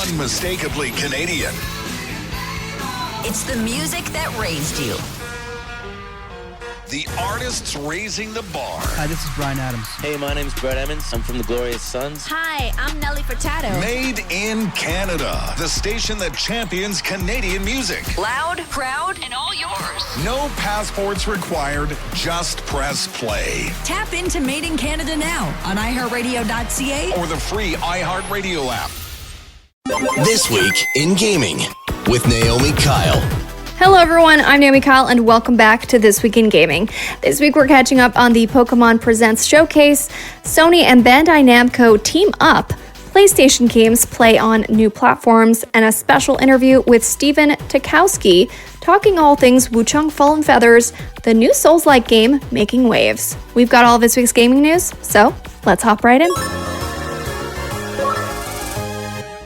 unmistakably Canadian. It's the music that raised you. The artists raising the bar. Hi, this is Brian Adams. Hey, my name's Brett Emmons. I'm from the Glorious Sons. Hi, I'm Nelly Furtado. Made in Canada. The station that champions Canadian music. Loud, proud, and all yours. No passports required. Just press play. Tap into Made in Canada now on iHeartRadio.ca or the free iHeartRadio app. This Week in Gaming with Naomi Kyle. Hello everyone, I'm Naomi Kyle and welcome back to This Week in Gaming. This week we're catching up on the Pokémon Presents showcase. Sony and Bandai Namco team up. PlayStation games play on new platforms, and a special interview with Steven Takowsky talking all things Wuchang Fallen Feathers, the new Souls-like game making waves. We've got all of this week's gaming news, so let's hop right in.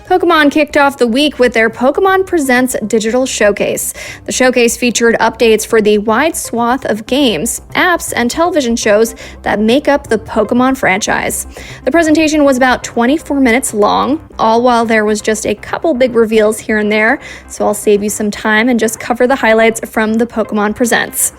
Pokemon kicked off the week with their Pokemon Presents digital showcase. The showcase featured updates for the wide swath of games, apps, and television shows that make up the Pokemon franchise. The presentation was about 24 minutes long, all while there was just a couple big reveals here and there, so I'll save you some time and just cover the highlights from the Pokemon Presents.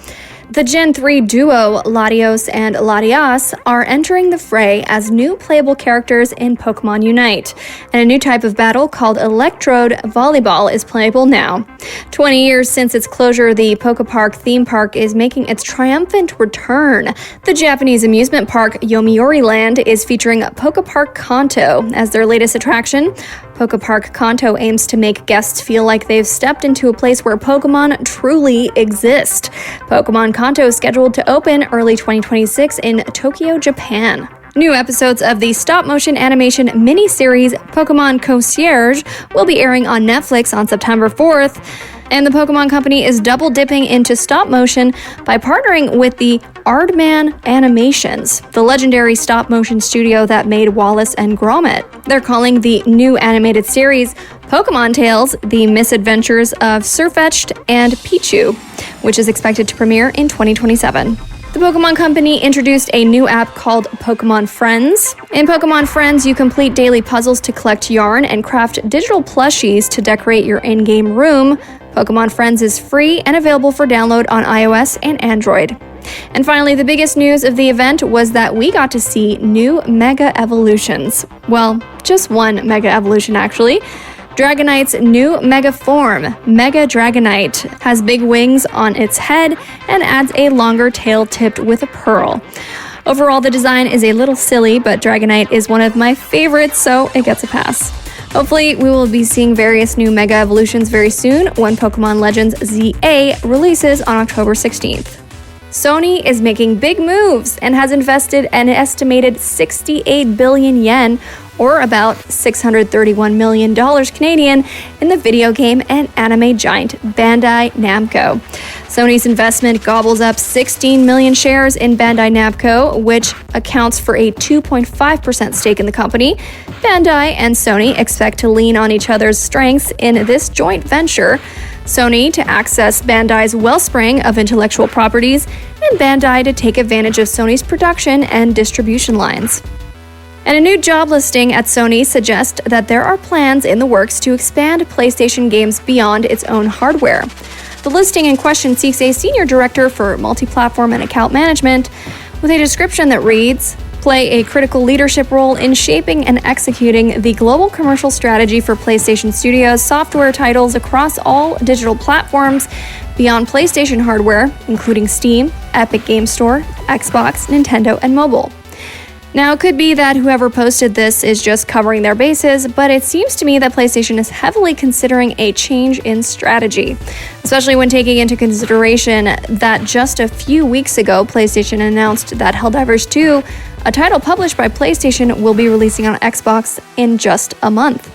The Gen 3 duo, Latios and Latias, are entering the fray as new playable characters in Pokemon Unite, and a new type of battle called Electrode Volleyball is playable now. 20 years since its closure, the Pokepark theme park is making its triumphant return. The Japanese amusement park Yomiuri Land is featuring Pokepark Kanto as their latest attraction. Pokepark Kanto aims to make guests feel like they've stepped into a place where Pokemon truly exist. Pokemon Kanto is scheduled to open early 2026 in Tokyo, Japan. New episodes of the stop-motion animation miniseries Pokémon Concierge will be airing on Netflix on September 4th. And the Pokemon Company is double-dipping into stop-motion by partnering with the Aardman Animations, the legendary stop-motion studio that made Wallace and Gromit. They're calling the new animated series Pokemon Tales: The Misadventures of Sirfetch'd and Pichu, which is expected to premiere in 2027. The Pokemon Company introduced a new app called Pokémon Friends. In Pokémon Friends, you complete daily puzzles to collect yarn and craft digital plushies to decorate your in-game room. Pokémon Friends is free and available for download on iOS and Android. And finally, the biggest news of the event was that we got to see new Mega Evolutions. Well, just one Mega Evolution actually. Dragonite's new Mega form, Mega Dragonite, has big wings on its head and adds a longer tail tipped with a pearl. Overall, the design is a little silly, but Dragonite is one of my favorites, so it gets a pass. Hopefully, we will be seeing various new Mega Evolutions very soon when Pokemon Legends ZA releases on October 16th. Sony is making big moves and has invested an estimated 68 billion yen, or about $631 million Canadian, in the video game and anime giant Bandai Namco. Sony's investment gobbles up 16 million shares in Bandai Namco, which accounts for a 2.5% stake in the company. Bandai and Sony expect to lean on each other's strengths in this joint venture. Sony to access Bandai's wellspring of intellectual properties, and Bandai to take advantage of Sony's production and distribution lines. And a new job listing at Sony suggests that there are plans in the works to expand PlayStation games beyond its own hardware. The listing in question seeks a senior director for multi-platform and account management with a description that reads, play a critical leadership role in shaping and executing the global commercial strategy for PlayStation Studios software titles across all digital platforms beyond PlayStation hardware, including Steam, Epic Game Store, Xbox, Nintendo, and mobile. Now, it could be that whoever posted this is just covering their bases, but it seems to me that PlayStation is heavily considering a change in strategy, especially when taking into consideration that just a few weeks ago, PlayStation announced that Helldivers 2, a title published by PlayStation, will be releasing on Xbox in just a month.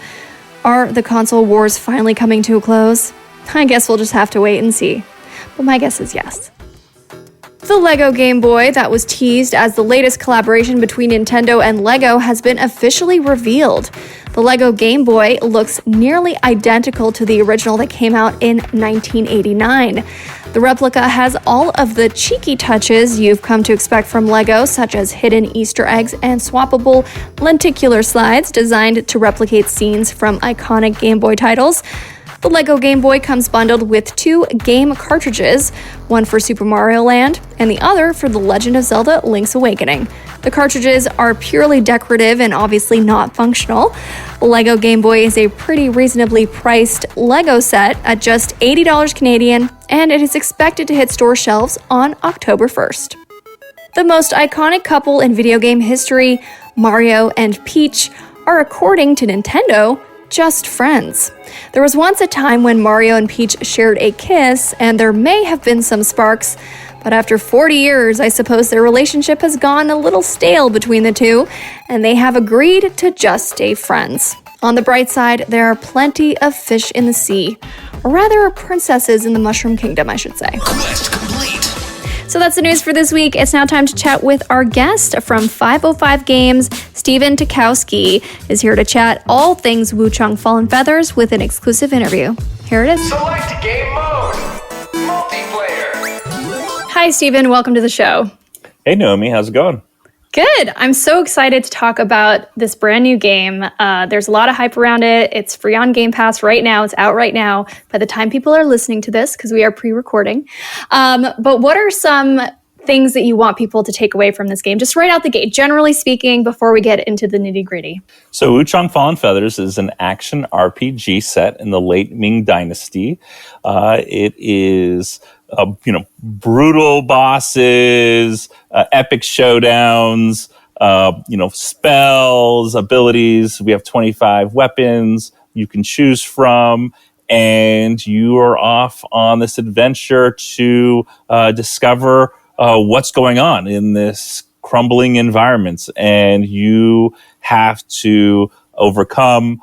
Are the console wars finally coming to a close? I guess we'll just have to wait and see, but my guess is yes. The LEGO Game Boy that was teased as the latest collaboration between Nintendo and LEGO has been officially revealed. The LEGO Game Boy looks nearly identical to the original that came out in 1989. The replica has all of the cheeky touches you've come to expect from LEGO, such as hidden Easter eggs and swappable lenticular slides designed to replicate scenes from iconic Game Boy titles. The LEGO Game Boy comes bundled with 2 game cartridges, one for Super Mario Land and the other for The Legend of Zelda: Link's Awakening. The cartridges are purely decorative and obviously not functional. The LEGO Game Boy is a pretty reasonably priced LEGO set at just $80 Canadian, and it is expected to hit store shelves on October 1st. The most iconic couple in video game history, Mario and Peach, are, according to Nintendo, just friends. There was once a time when Mario and Peach shared a kiss, and there may have been some sparks, but after 40 years, I suppose their relationship has gone a little stale between the two, and they have agreed to just stay friends. On the bright side, there are plenty of fish in the sea, or rather princesses in the Mushroom Kingdom, I should say. Quest complete. So that's the news for this week. It's now time to chat with our guest from 505 Games. Steven Takowsky is here to chat all things Wuchang Fallen Feathers with an exclusive interview. Here it is. Select game mode. Multiplayer. Hi, Steven. Welcome to the show. Hey, Naomi. How's it going? Good. I'm so excited to talk about this brand new game. There's a lot of hype around it. It's free on Game Pass right now. It's out right now by the time people are listening to this, because we are pre-recording. But what are some things that you want people to take away from this game, just right out the gate, generally speaking, before we get into the nitty-gritty? So Wuchang Fallen Feathers is an action RPG set in the late Ming Dynasty. It is brutal bosses, epic showdowns, spells, abilities. We have 25 weapons you can choose from, and you are off on this adventure to discover what's going on in this crumbling environment, and you have to overcome,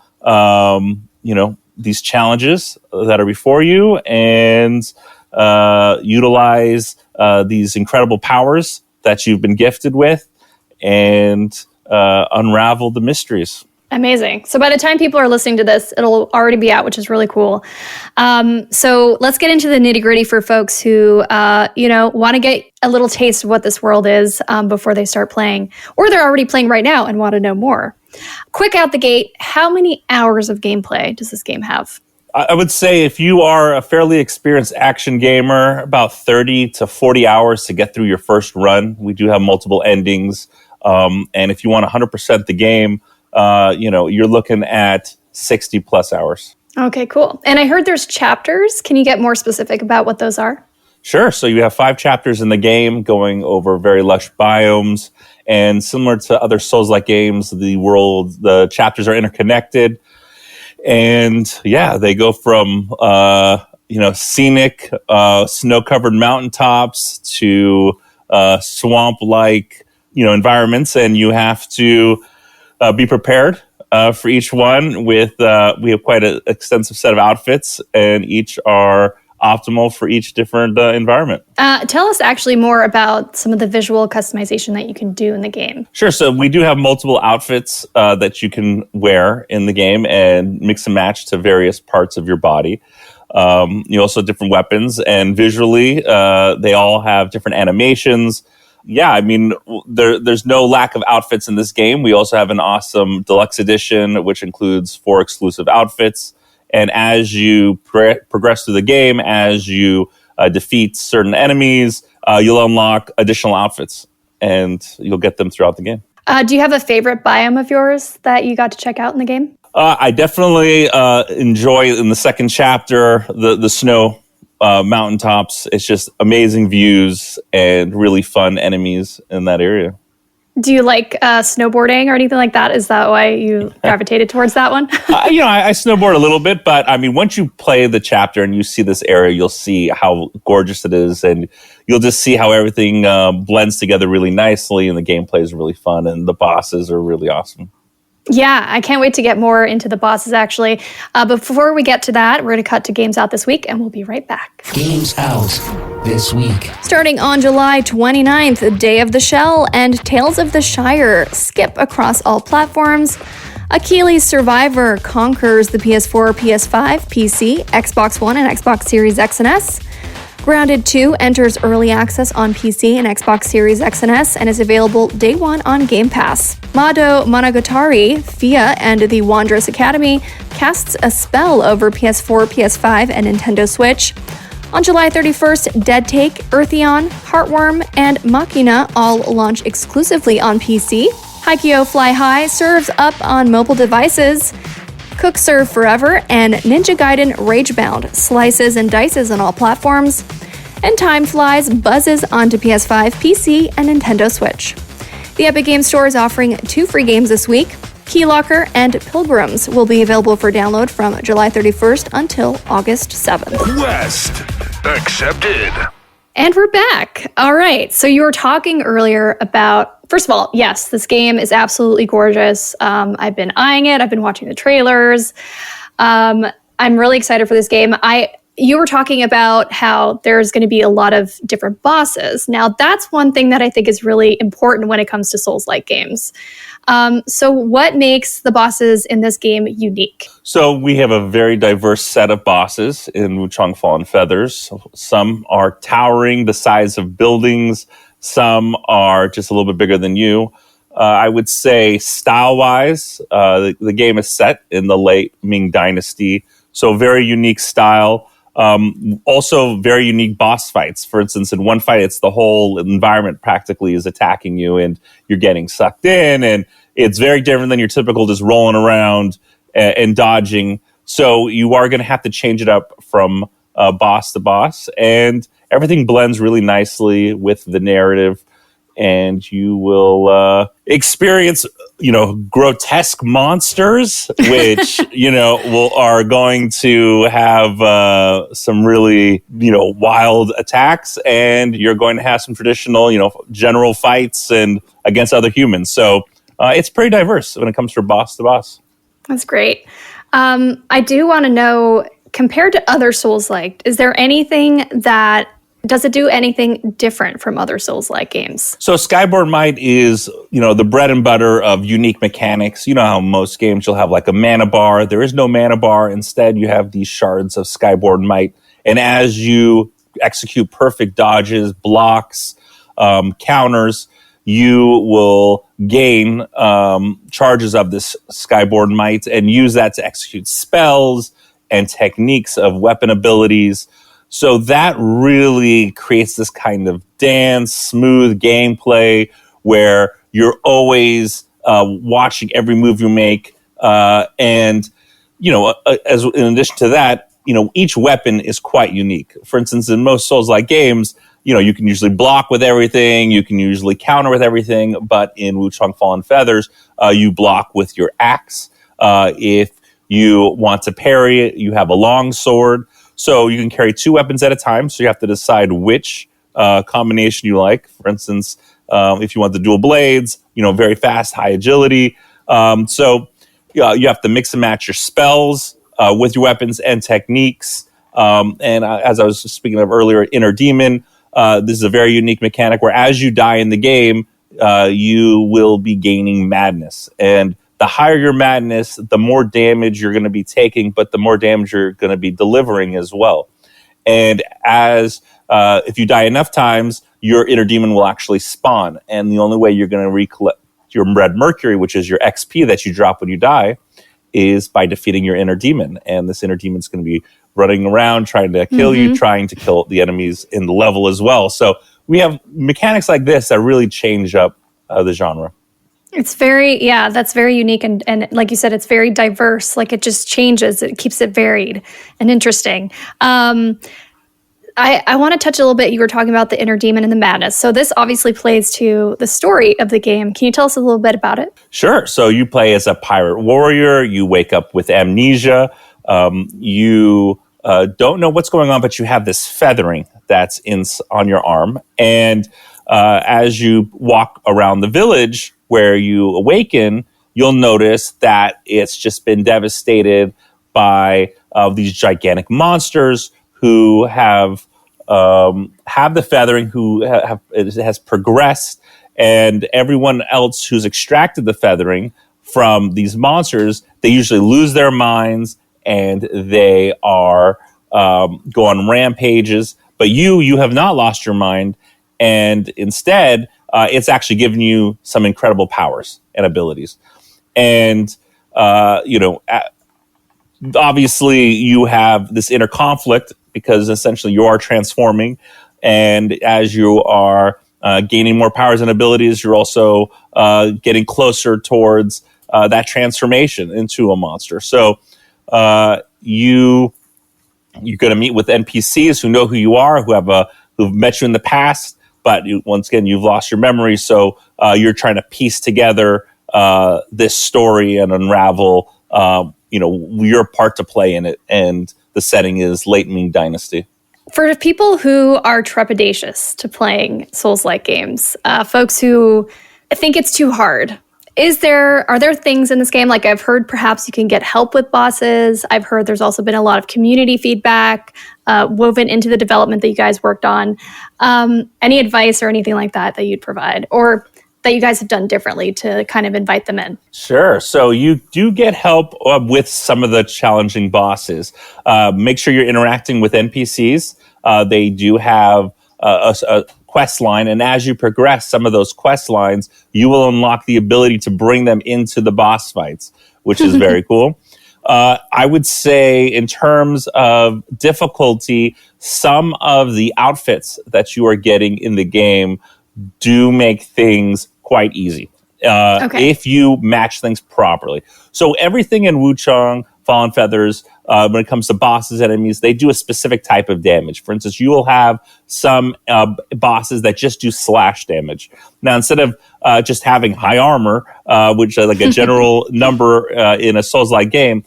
these challenges that are before you, and utilize these incredible powers that you've been gifted with, and unravel the mysteries. Amazing. So by the time people are listening to this, it'll already be out, which is really cool. So let's get into the nitty-gritty for folks who, want to get a little taste of what this world is before they start playing, or they're already playing right now and want to know more. Quick out the gate, how many hours of gameplay does this game have? I would say if you are a fairly experienced action gamer, about 30 to 40 hours to get through your first run. We do have multiple endings. And if you want 100% the game, you're looking at 60 plus hours. Okay, cool. And I heard there's chapters. Can you get more specific about what those are? Sure. So you have 5 chapters in the game going over very lush biomes. And similar to other Souls-like games, the chapters are interconnected. And yeah, they go from, scenic, snow-covered mountaintops to swamp-like, environments. And you have to be prepared for each one with, we have quite an extensive set of outfits, and each are optimal for each different environment. Tell us actually more about some of the visual customization that you can do in the game. Sure. So we do have multiple outfits that you can wear in the game and mix and match to various parts of your body. You also have different weapons, and visually, they all have different animations. Yeah, I mean, there's no lack of outfits in this game. We also have an awesome deluxe edition, which includes 4 exclusive outfits. And as you progress through the game, as you defeat certain enemies, you'll unlock additional outfits, and you'll get them throughout the game. Do you have a favorite biome of yours that you got to check out in the game? I definitely enjoy, in the second chapter, the snow mountaintops. It's just amazing views and really fun enemies in that area. Do you like snowboarding or anything like that? Is that why you gravitated towards that one? I snowboard a little bit, but I mean, once you play the chapter and you see this area, you'll see how gorgeous it is, and you'll just see how everything blends together really nicely, and the gameplay is really fun, and the bosses are really awesome. Yeah, I can't wait to get more into the bosses, actually. But before we get to that, we're going to cut to Games Out this week, and we'll be right back. Games Out this week. Starting on July 29th, Day of the Shell and Tales of the Shire skip across all platforms. Achilles Survivor conquers the PS4, PS5, PC, Xbox One, and Xbox Series X and S. Grounded 2 enters early access on PC and Xbox Series X and S and is available day one on Game Pass. Mado Monogatari, Fia, and the Wanderous Academy casts a spell over PS4, PS5, and Nintendo Switch. On July 31st, Dead Take, Eartheon, Heartworm, and Machina all launch exclusively on PC. Haikyuu Fly High serves up on mobile devices. Cook Serve Forever and Ninja Gaiden Ragebound slices and dices on all platforms. And Time Flies buzzes onto PS5, PC, and Nintendo Switch. The Epic Games Store is offering 2 free games this week. Keylocker and Pilgrims will be available for download from July 31st until August 7th. Quest accepted. And we're back. All right. So you were talking earlier about, first of all, yes, this game is absolutely gorgeous. I've been eyeing it. I've been watching the trailers. I'm really excited for this game. You were talking about how there's going to be a lot of different bosses. Now, that's one thing that I think is really important when it comes to Souls-like games. So what makes the bosses in this game unique? So we have a very diverse set of bosses in Wuchang Fallen Feathers. Some are towering the size of buildings. Some are just a little bit bigger than you. I would say style-wise, the game is set in the late Ming Dynasty. So very unique style. Also very unique boss fights. For instance, in one fight, it's the whole environment practically is attacking you and you're getting sucked in, and it's very different than your typical just rolling around and dodging. So you are going to have to change it up from boss to boss, and everything blends really nicely with the narrative, and you will experience, grotesque monsters, which, are going to have some really, wild attacks, and you're going to have some traditional, general fights and against other humans. So it's pretty diverse when it comes from boss to boss. That's great. I do want to know, compared to other Souls-like, is there anything that does it do anything different from other Souls-like games? So Skyborn Might is, the bread and butter of unique mechanics. You know how most games you'll have like a mana bar. There is no mana bar. Instead, you have these shards of Skyborn Might. And as you execute perfect dodges, blocks, counters, you will gain charges of this Skyborn Might and use that to execute spells and techniques of weapon abilities. So that really creates this kind of dance, smooth gameplay where you're always watching every move you make. And as in addition to that, each weapon is quite unique. For instance, in most Souls-like games, you can usually block with everything. You can usually counter with everything. But in Wuchang Fallen Feathers, you block with your axe. If you want to parry it, you have a long sword. So you can carry 2 weapons at a time. So you have to decide which combination you like. For instance, if you want the dual blades, very fast, high agility. So you have to mix and match your spells with your weapons and techniques. And as I was speaking of earlier, Inner Demon, this is a very unique mechanic where as you die in the game, you will be gaining madness. And the higher your madness, the more damage you're going to be taking, but the more damage you're going to be delivering as well. And as if you die enough times, your inner demon will actually spawn. And the only way you're going to recollect your red mercury, which is your XP that you drop when you die, is by defeating your inner demon. And this inner demon is going to be running around trying to kill you, trying to kill the enemies in the level as well. So we have mechanics like this that really change up the genre. It's that's very unique. And like you said, it's very diverse. Like it just changes. It keeps it varied and interesting. I want to touch a little bit. You were talking about the inner demon and the madness. So this obviously plays to the story of the game. Can you tell us a little bit about it? Sure. So you play as a pirate warrior. You wake up with amnesia. You don't know what's going on, but you have this feathering that's on your arm. And as you walk around the village where you awaken, you'll notice that it's just been devastated by these gigantic monsters who have the feathering, it has progressed, and everyone else who's extracted the feathering from these monsters, they usually lose their minds and they are go on rampages. But you have not lost your mind, and instead, it's actually given you some incredible powers and abilities. And obviously, you have this inner conflict because essentially you are transforming, and as you are gaining more powers and abilities, you're also getting closer towards that transformation into a monster. So you're going to meet with NPCs who know who you are, who've met you in the past, but once again, you've lost your memory. So you're trying to piece together this story and unravel, your part to play in it. And the setting is late Ming Dynasty. For people who are trepidatious to playing Souls-like games, folks who think it's too hard, are there things in this game? Like, I've heard perhaps you can get help with bosses. I've heard there's also been a lot of community feedback woven into the development that you guys worked on. Any advice or anything like that you'd provide, or that you guys have done differently to kind of invite them in? Sure. So you do get help with some of the challenging bosses. Make sure you're interacting with NPCs. They do have a quest line, and as you progress some of those quest lines, you will unlock the ability to bring them into the boss fights, which is very cool. I would say in terms of difficulty, some of the outfits that you are getting in the game do make things quite easy if you match things properly. So everything in Wuchang, Fallen Feathers, when it comes to bosses, enemies, they do a specific type of damage. For instance, you will have some bosses that just do slash damage. Now, instead of just having high armor, which is like a general number in a Souls-like game,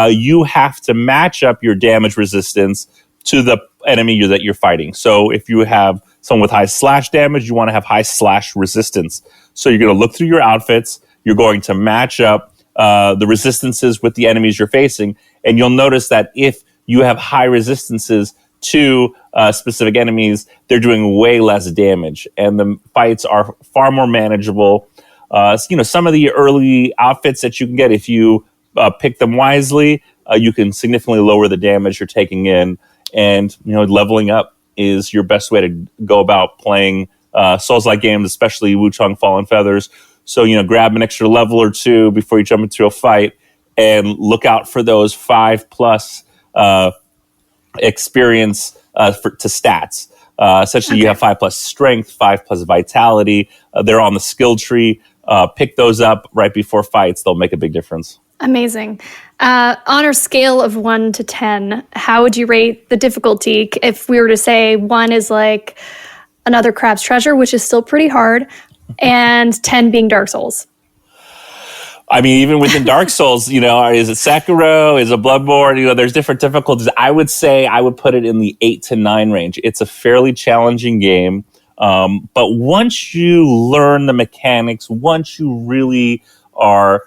you have to match up your damage resistance to the enemy that you're fighting. So if you have someone with high slash damage, you want to have high slash resistance. So you're going to look through your outfits. You're going to match up the resistances with the enemies you're facing. And you'll notice that if you have high resistances to specific enemies, they're doing way less damage. And the fights are far more manageable. Some of the early outfits that you can get, if you pick them wisely, you can significantly lower the damage you're taking in. And, leveling up is your best way to go about playing Souls-like games, especially Wuchang Fallen Feathers. So, grab an extra level or two before you jump into a fight and look out for those 5+ experience to stats. Essentially, you have 5+ strength, 5+ vitality. They're on the skill tree. Pick those up right before fights. They'll make a big difference. Amazing. On our scale of 1 to 10, how would you rate the difficulty? If we were to say 1 is like another Crab's Treasure, which is still pretty hard, and 10 being Dark Souls. I mean, even within Dark Souls, is it Sekiro? Is it Bloodborne? There's different difficulties. I would say I would put it in the 8 to 9 range. It's a fairly challenging game. But once you learn the mechanics, once you really are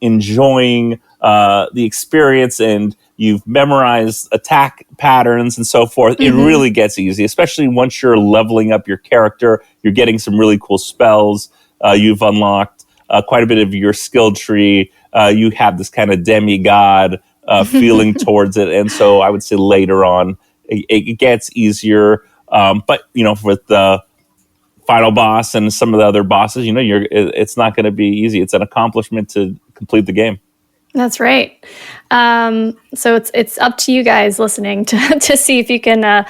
enjoying the experience and you've memorized attack patterns and so forth, it really gets easy, especially once you're leveling up your character. You're getting some really cool spells. You've unlocked quite a bit of your skill tree. You have this kind of demigod feeling towards it. And so I would say later on, it gets easier. But, with the final boss and some of the other bosses, it's not going to be easy. It's an accomplishment to complete the game. That's right. So it's up to you guys listening to see if you can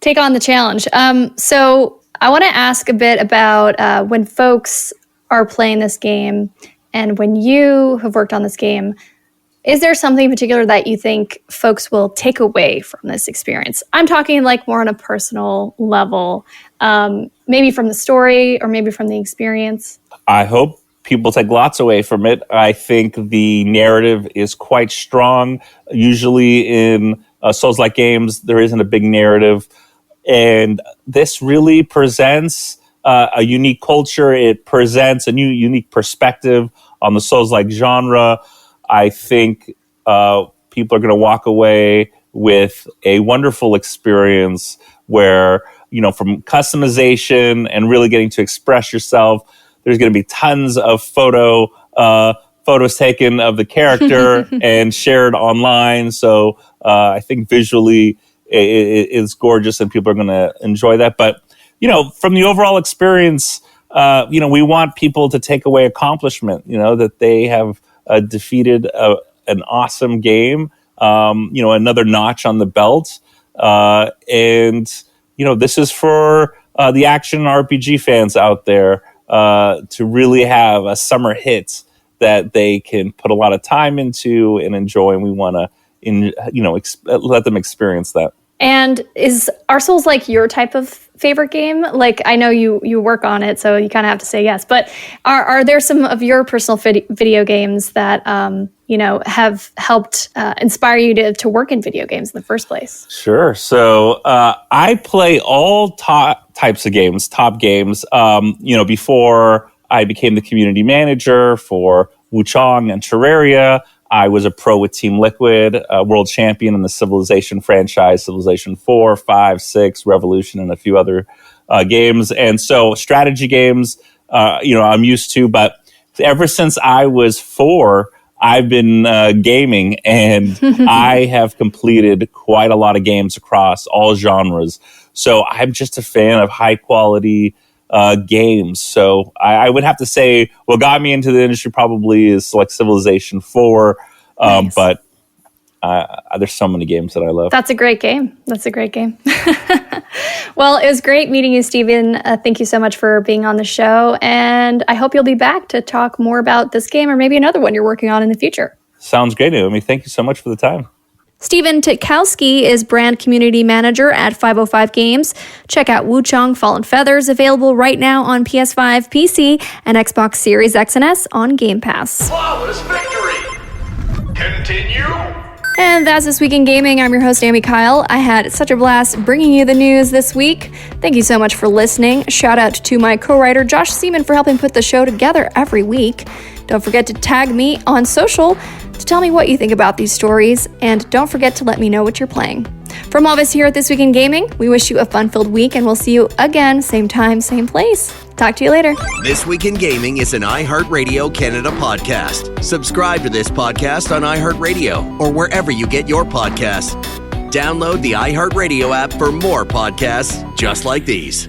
take on the challenge. So I want to ask a bit about when folks are playing this game and when you have worked on this game, is there something in particular that you think folks will take away from this experience? I'm talking like more on a personal level, maybe from the story or maybe from the experience. I hope people take lots away from it. I think the narrative is quite strong. Usually in Souls-like games, there isn't a big narrative. And this really presents a unique culture. It presents a new, unique perspective on the Souls-like genre. I think people are going to walk away with a wonderful experience where, from customization and really getting to express yourself, there's going to be tons of photos taken of the character and shared online. So I think visually is gorgeous, and people are going to enjoy that. But, from the overall experience, we want people to take away accomplishment, that they have defeated an awesome game, another notch on the belt. And this is for the action RPG fans out there to really have a summer hit that they can put a lot of time into and enjoy. And we want to, let them experience that. And is Our Souls like your type of favorite game? Like, I know you work on it, so you kind of have to say yes. But are there some of your personal video games that have helped inspire you to work in video games in the first place? Sure. So I play all types of games, top games. Before I became the community manager for Wuchang and Terraria, I was a pro with Team Liquid, world champion in the Civilization franchise, Civilization 4, 5, 6, Revolution, and a few other games. And so strategy games, I'm used to. But ever since I was 4, I've been gaming, and I have completed quite a lot of games across all genres. So I'm just a fan of high quality games. So I would have to say what got me into the industry probably is like Civilization 4. Nice. But there's so many games that I love. That's a great game. Well, it was great meeting you, Steven. Thank you so much for being on the show. And I hope you'll be back to talk more about this game or maybe another one you're working on in the future. Sounds great, Naomi. Thank you so much for the time. Steven Takowsky is brand community manager at 505 Games. Check out Wuchang Fallen Feathers, available right now on PS5, PC, and Xbox Series X and S on Game Pass. Flawless victory! Continue! And that's This Week in Gaming. I'm your host, Amy Kyle. I had such a blast bringing you the news this week. Thank you so much for listening. Shout out to my co-writer, Josh Seaman, for helping put the show together every week. Don't forget to tag me on social to tell me what you think about these stories, and don't forget to let me know what you're playing. From all of us here at This Week in Gaming, we wish you a fun-filled week, and we'll see you again, same time, same place. Talk to you later. This Week in Gaming is an iHeartRadio Canada podcast. Subscribe to this podcast on iHeartRadio or wherever you get your podcasts. Download the iHeartRadio app for more podcasts just like these.